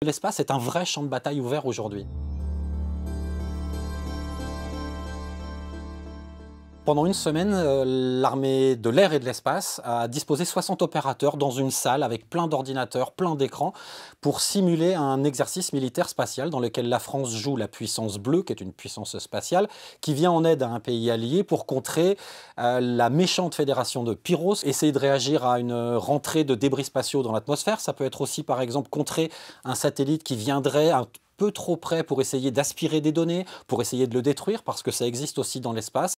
L'espace est un vrai champ de bataille ouvert aujourd'hui. Pendant une semaine, l'armée de l'air et de l'espace a disposé 60 opérateurs dans une salle avec plein d'ordinateurs, plein d'écrans, pour simuler un exercice militaire spatial dans lequel la France joue la puissance bleue, qui est une puissance spatiale, qui vient en aide à un pays allié pour contrer la méchante fédération de Pyros, essayer de réagir à une rentrée de débris spatiaux dans l'atmosphère. Ça peut être aussi, par exemple, contrer un satellite qui viendrait un peu trop près pour essayer d'aspirer des données, pour essayer de le détruire, parce que ça existe aussi dans l'espace.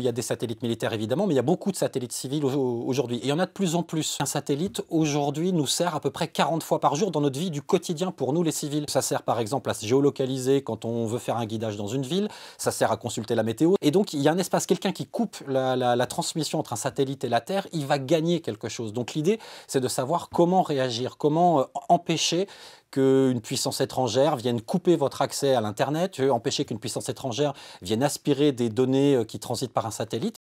Il y a des satellites militaires évidemment, mais il y a beaucoup de satellites civils aujourd'hui. Et il y en a de plus en plus. Un satellite aujourd'hui nous sert à peu près 40 fois par jour dans notre vie du quotidien pour nous les civils. Ça sert par exemple à se géolocaliser quand on veut faire un guidage dans une ville, ça sert à consulter la météo. Et donc il y a un espace, quelqu'un qui coupe la transmission entre un satellite et la Terre, il va gagner quelque chose. Donc l'idée c'est de savoir comment réagir, comment empêcher qu'une puissance étrangère vienne couper votre accès à l'Internet, empêcher qu'une puissance étrangère vienne aspirer des données qui transitent par un satellite.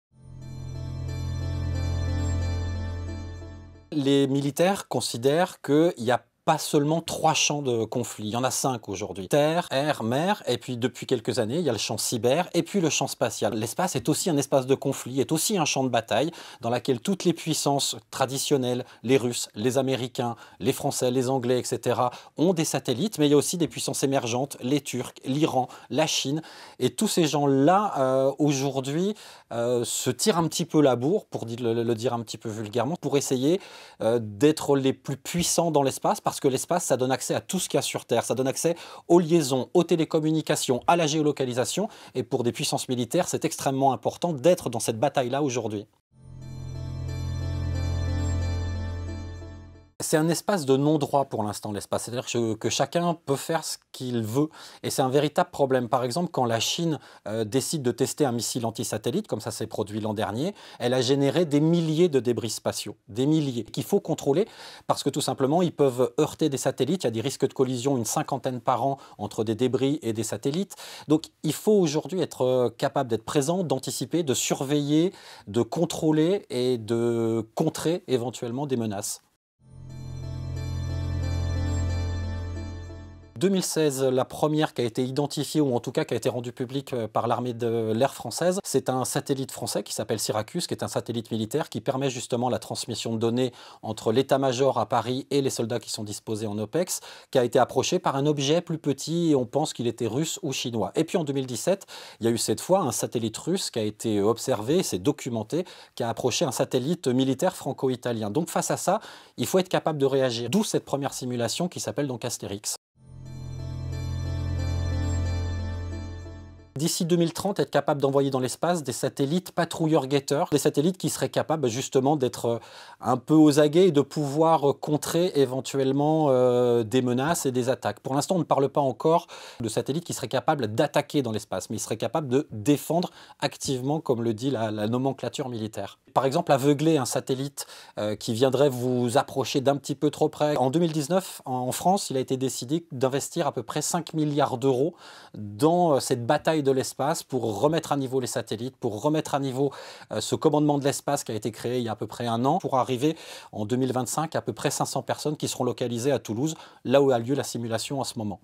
Les militaires considèrent qu'il y a pas seulement 3 champs de conflit, il y en a 5 aujourd'hui. Terre, air, mer, et puis depuis quelques années, il y a le champ cyber, et puis le champ spatial. L'espace est aussi un espace de conflit, est aussi un champ de bataille, dans lequel toutes les puissances traditionnelles, les Russes, les Américains, les Français, les Anglais, etc., ont des satellites, mais il y a aussi des puissances émergentes, les Turcs, l'Iran, la Chine, et tous ces gens-là, aujourd'hui, se tirent un petit peu la bourre, pour le dire un petit peu vulgairement, pour essayer d'être les plus puissants dans l'espace, parce que l'espace, ça donne accès à tout ce qu'il y a sur Terre, ça donne accès aux liaisons, aux télécommunications, à la géolocalisation, et pour des puissances militaires, c'est extrêmement important d'être dans cette bataille-là aujourd'hui. C'est un espace de non-droit pour l'instant, l'espace. C'est-à-dire que chacun peut faire ce qu'il veut. Et c'est un véritable problème. Par exemple, quand la Chine décide de tester un missile anti-satellite, comme ça s'est produit l'an dernier, elle a généré des milliers de débris spatiaux. Des milliers. Qu'il faut contrôler parce que tout simplement, ils peuvent heurter des satellites. Il y a des risques de collision, une 50aine par an entre des débris et des satellites. Donc il faut aujourd'hui être capable d'être présent, d'anticiper, de surveiller, de contrôler et de contrer éventuellement des menaces. 2016, la première qui a été identifiée, ou en tout cas qui a été rendue publique par l'armée de l'air française, c'est un satellite français qui s'appelle Syracuse, qui est un satellite militaire qui permet justement la transmission de données entre l'état-major à Paris et les soldats qui sont disposés en OPEX, qui a été approché par un objet plus petit et on pense qu'il était russe ou chinois. Et puis en 2017, il y a eu cette fois un satellite russe qui a été observé, c'est documenté, qui a approché un satellite militaire franco-italien. Donc face à ça, il faut être capable de réagir. D'où cette première simulation qui s'appelle donc Astérix. D'ici 2030, être capable d'envoyer dans l'espace des satellites patrouilleurs-guetteurs, des satellites qui seraient capables justement d'être un peu aux aguets et de pouvoir contrer éventuellement des menaces et des attaques. Pour l'instant, on ne parle pas encore de satellites qui seraient capables d'attaquer dans l'espace, mais ils seraient capables de défendre activement, comme le dit la nomenclature militaire. Par exemple, aveugler un satellite qui viendrait vous approcher d'un petit peu trop près. En 2019, en France, il a été décidé d'investir à peu près 5 milliards d'euros dans cette bataille de l'espace pour remettre à niveau les satellites, pour remettre à niveau ce commandement de l'espace qui a été créé il y a à peu près un an, pour arriver en 2025 à peu près 500 personnes qui seront localisées à Toulouse, là où a lieu la simulation en ce moment.